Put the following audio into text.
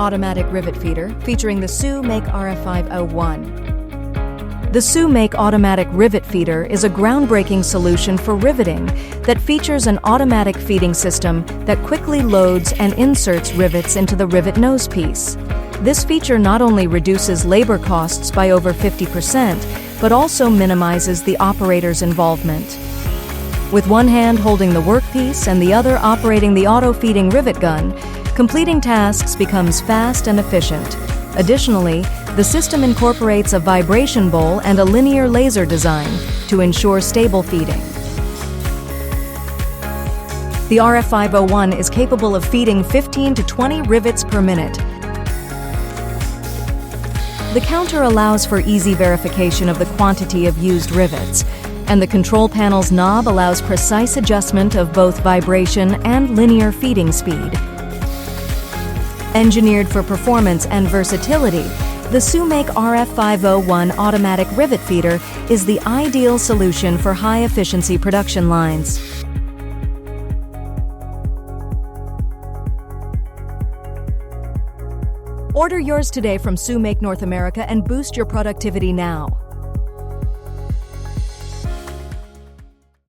Automatic Rivet Feeder featuring the Sumake RF-501. The Sumake Automatic Rivet Feeder is a groundbreaking solution for riveting that features an automatic feeding system that quickly loads and inserts rivets into the rivet nose piece. This feature not only reduces labor costs by over 50%, but also minimizes the operator's involvement. With one hand holding the workpiece and the other operating the auto-feeding rivet gun, completing tasks becomes fast and efficient. Additionally, the system incorporates a vibration bowl and a linear laser design to ensure stable feeding. The RF-501 is capable of feeding 15 to 20 rivets per minute. The counter allows for easy verification of the quantity of used rivets, and the control panel's knob allows precise adjustment of both vibration and linear feeding speed. Engineered for performance and versatility, the Sumake RF-501 Automatic Rivet Feeder is the ideal solution for high-efficiency production lines. Order yours today from Sumake North America and boost your productivity now.